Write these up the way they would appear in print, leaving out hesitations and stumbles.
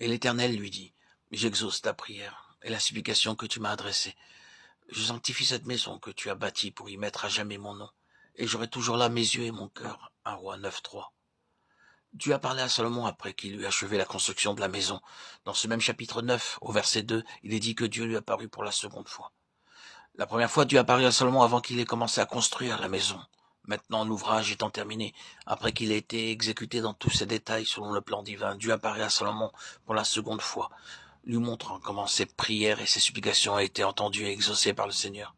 Et l'Éternel lui dit, j'exauce ta prière et la supplication que tu m'as adressée. Je sanctifie cette maison que tu as bâtie pour y mettre à jamais mon nom, et j'aurai toujours là mes yeux et mon cœur. 1 Roi 9:3. Dieu a parlé à Salomon après qu'il eut achevé la construction de la maison. Dans ce même chapitre 9, au verset 2, il est dit que Dieu lui apparut pour la seconde fois. La première fois, Dieu apparut à Salomon avant qu'il ait commencé à construire la maison. Maintenant, l'ouvrage étant terminé, après qu'il ait été exécuté dans tous ses détails selon le plan divin, Dieu apparaît à Salomon pour la seconde fois, lui montrant comment ses prières et ses supplications ont été entendues et exaucées par le Seigneur.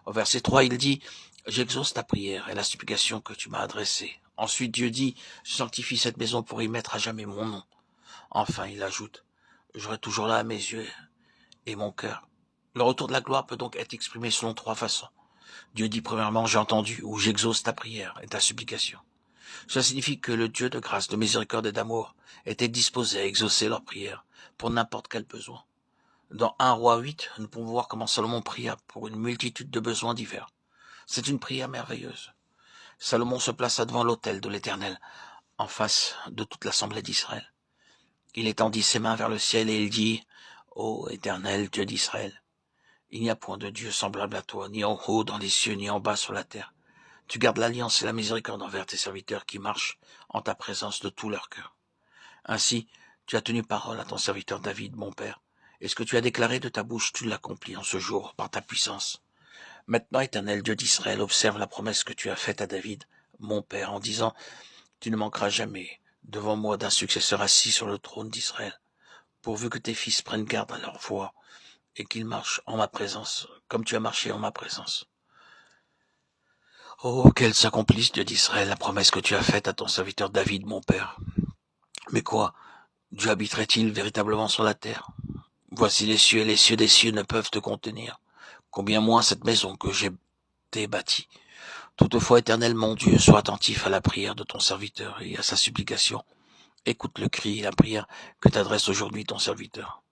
Au verset 3, il dit « J'exauce ta prière et la supplication que tu m'as adressée. » Ensuite, Dieu dit « Je sanctifie cette maison pour y mettre à jamais mon nom. » Enfin, il ajoute « J'aurai toujours là mes yeux et mon cœur. » Le retour de la gloire peut donc être exprimé selon 3 façons. Dieu dit premièrement « J'ai entendu » ou « J'exauce ta prière et ta supplication. » Cela signifie que le Dieu de grâce, de miséricorde et d'amour était disposé à exaucer leurs prières pour n'importe quel besoin. Dans 1 Roi 8, nous pouvons voir comment Salomon pria pour une multitude de besoins divers. C'est une prière merveilleuse. Salomon se plaça devant l'autel de l'Éternel, en face de toute l'assemblée d'Israël. Il étendit ses mains vers le ciel et il dit « Ô Éternel, Dieu d'Israël, il n'y a point de Dieu semblable à toi, ni en haut dans les cieux, ni en bas sur la terre. Tu gardes l'alliance et la miséricorde envers tes serviteurs qui marchent en ta présence de tout leur cœur. Ainsi, tu as tenu parole à ton serviteur David, mon père, et ce que tu as déclaré de ta bouche, tu l'accomplis en ce jour par ta puissance. Maintenant, Éternel, Dieu d'Israël, observe la promesse que tu as faite à David, mon père, en disant « Tu ne manqueras jamais devant moi d'un successeur assis sur le trône d'Israël, pourvu que tes fils prennent garde à leur voie et qu'ils marchent en ma présence, comme tu as marché en ma présence. » Oh, qu'elle s'accomplisse, Dieu d'Israël, la promesse que tu as faite à ton serviteur David, mon père. Mais quoi, Dieu habiterait-il véritablement sur la terre? Voici les cieux et les cieux des cieux ne peuvent te contenir. Combien moins cette maison que j'ai bâtie. Toutefois, Éternel mon Dieu, sois attentif à la prière de ton serviteur et à sa supplication. Écoute le cri et la prière que t'adresse aujourd'hui ton serviteur.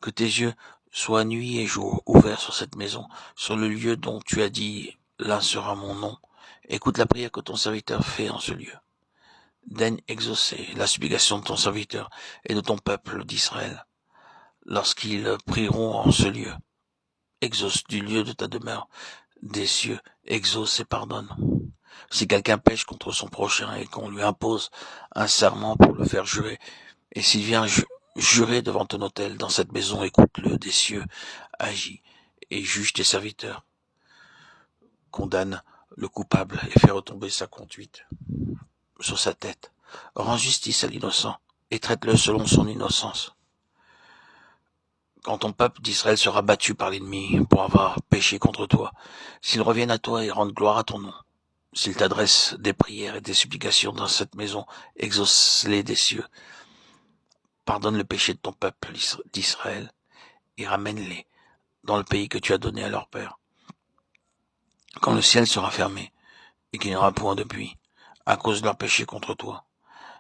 Que tes yeux soient nuit et jour ouverts sur cette maison, sur le lieu dont tu as dit, là sera mon nom. Écoute la prière que ton serviteur fait en ce lieu. Daigne exaucer la supplication de ton serviteur et de ton peuple d'Israël, lorsqu'ils prieront en ce lieu. Exauce du lieu de ta demeure, des cieux, exauce et pardonne. Si quelqu'un pêche contre son prochain et qu'on lui impose un serment pour le faire jurer, et s'il vient jurer devant ton autel dans cette maison, écoute-le des cieux, agis et juge tes serviteurs. Condamne le coupable et fais retomber sa conduite sur sa tête. Rends justice à l'innocent et traite-le selon son innocence. Quand ton peuple d'Israël sera battu par l'ennemi pour avoir péché contre toi, s'ils reviennent à toi et rendent gloire à ton nom, s'ils t'adressent des prières et des supplications dans cette maison, exauce-les des cieux. Pardonne le péché de ton peuple d'Israël et ramène-les dans le pays que tu as donné à leur père. Quand le ciel sera fermé et qu'il n'y aura point de pluie, à cause de leur péché contre toi,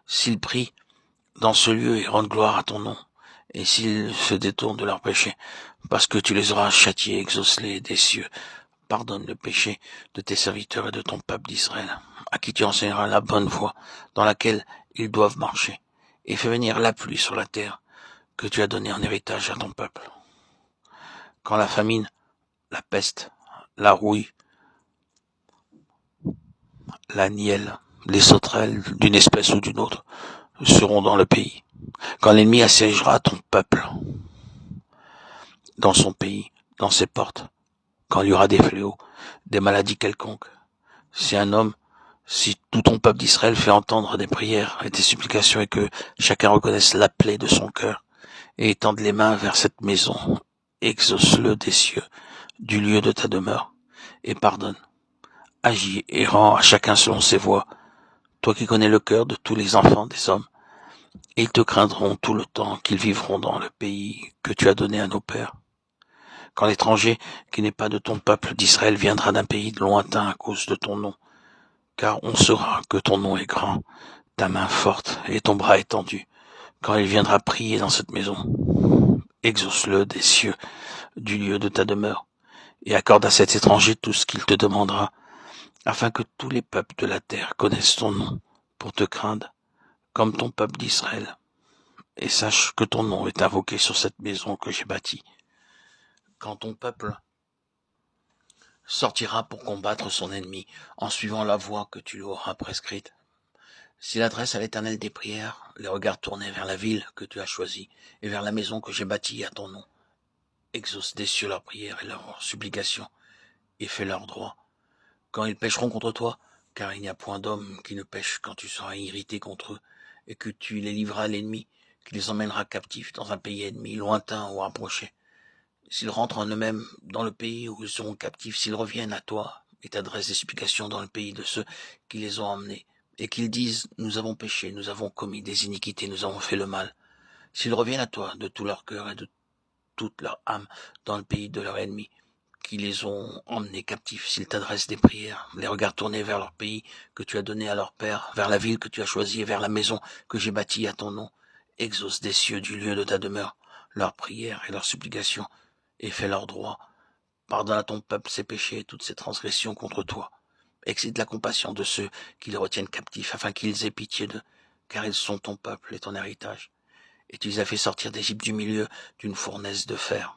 s'ils prient dans ce lieu et rendent gloire à ton nom, et s'ils se détournent de leur péché, parce que tu les auras châtiés, exauce-les des cieux, pardonne le péché de tes serviteurs et de ton peuple d'Israël, à qui tu enseigneras la bonne voie dans laquelle ils doivent marcher, et fais venir la pluie sur la terre que tu as donnée en héritage à ton peuple. Quand la famine, la peste, la rouille, la nielle, les sauterelles d'une espèce ou d'une autre seront dans le pays, quand l'ennemi assiégera ton peuple dans son pays, dans ses portes, quand il y aura des fléaux, des maladies quelconques, si tout ton peuple d'Israël fait entendre des prières et des supplications et que chacun reconnaisse la plaie de son cœur et étende les mains vers cette maison, exauce-le des cieux, du lieu de ta demeure, et pardonne. Agis et rends à chacun selon ses voies, toi qui connais le cœur de tous les enfants des hommes, et ils te craindront tout le temps qu'ils vivront dans le pays que tu as donné à nos pères. Quand l'étranger qui n'est pas de ton peuple d'Israël viendra d'un pays lointain à cause de ton nom, car on saura que ton nom est grand, ta main forte et ton bras étendu, quand il viendra prier dans cette maison. Exauce-le des cieux, du lieu de ta demeure, et accorde à cet étranger tout ce qu'il te demandera, afin que tous les peuples de la terre connaissent ton nom, pour te craindre, comme ton peuple d'Israël. et sache que ton nom est invoqué sur cette maison que j'ai bâtie. Quand ton peuple sortira pour combattre son ennemi, en suivant la voie que tu lui auras prescrite, s'il adresse à l'Éternel des prières, les regards tournés vers la ville que tu as choisie, et vers la maison que j'ai bâtie à ton nom, exauce des cieux leurs prières et leurs supplications, et fais leur droit. Quand ils pécheront contre toi, car il n'y a point d'homme qui ne pêche quand tu seras irrité contre eux, et que tu les livreras à l'ennemi, qui les emmènera captifs dans un pays ennemi, lointain ou rapproché. S'ils rentrent en eux-mêmes dans le pays où ils seront captifs, s'ils reviennent à toi et t'adressent des supplications dans le pays de ceux qui les ont emmenés, et qu'ils disent, nous avons péché, nous avons commis des iniquités, nous avons fait le mal. S'ils reviennent à toi de tout leur cœur et de toute leur âme dans le pays de leur ennemi, qui les ont emmenés captifs, s'ils t'adressent des prières, les regards tournés vers leur pays que tu as donné à leur père, vers la ville que tu as choisie et vers la maison que j'ai bâtie à ton nom, exauce des cieux du lieu de ta demeure leurs prières et leurs supplications, et fais leur droit. Pardonne à ton peuple ses péchés et toutes ses transgressions contre toi. Excite la compassion de ceux qui les retiennent captifs, afin qu'ils aient pitié d'eux, car ils sont ton peuple et ton héritage. Et tu les as fait sortir d'Égypte du milieu d'une fournaise de fer.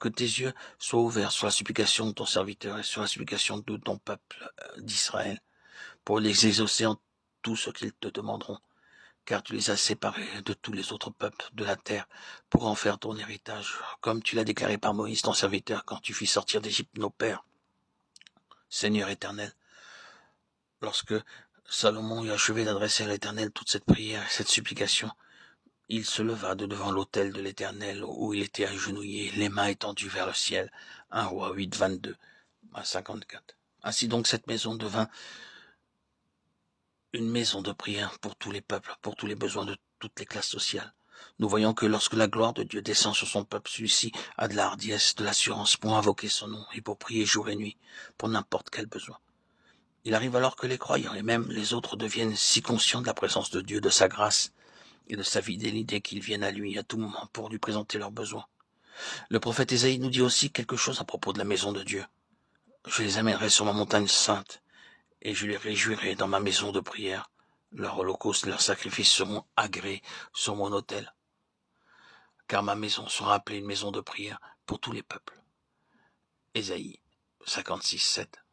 Que tes yeux soient ouverts sur la supplication de ton serviteur et sur la supplication de ton peuple d'Israël, pour les exaucer en tout ce qu'ils te demanderont, car tu les as séparés de tous les autres peuples de la terre pour en faire ton héritage, comme tu l'as déclaré par Moïse, ton serviteur, quand tu fis sortir d'Égypte nos pères. Seigneur éternel, lorsque Salomon eut achevé d'adresser à l'Éternel toute cette prière et cette supplication, il se leva de devant l'autel de l'Éternel où il était agenouillé, les mains étendues vers le ciel. 1 Roi 8, 22 à 54. Ainsi donc cette maison devint une maison de prière pour tous les peuples, pour tous les besoins de toutes les classes sociales. Nous voyons que lorsque la gloire de Dieu descend sur son peuple, celui-ci a de la hardiesse, de l'assurance pour invoquer son nom et pour prier jour et nuit pour n'importe quel besoin. Il arrive alors que les croyants et même les autres deviennent si conscients de la présence de Dieu, de sa grâce et de sa fidélité qu'ils viennent à lui à tout moment pour lui présenter leurs besoins. Le prophète Ésaïe nous dit aussi quelque chose à propos de la maison de Dieu. Je les amènerai sur ma montagne sainte et je les réjouirai dans ma maison de prière. Leurs holocaustes et leurs sacrifices seront agréés sur mon autel, car ma maison sera appelée une maison de prière pour tous les peuples. Ésaïe 56, 7.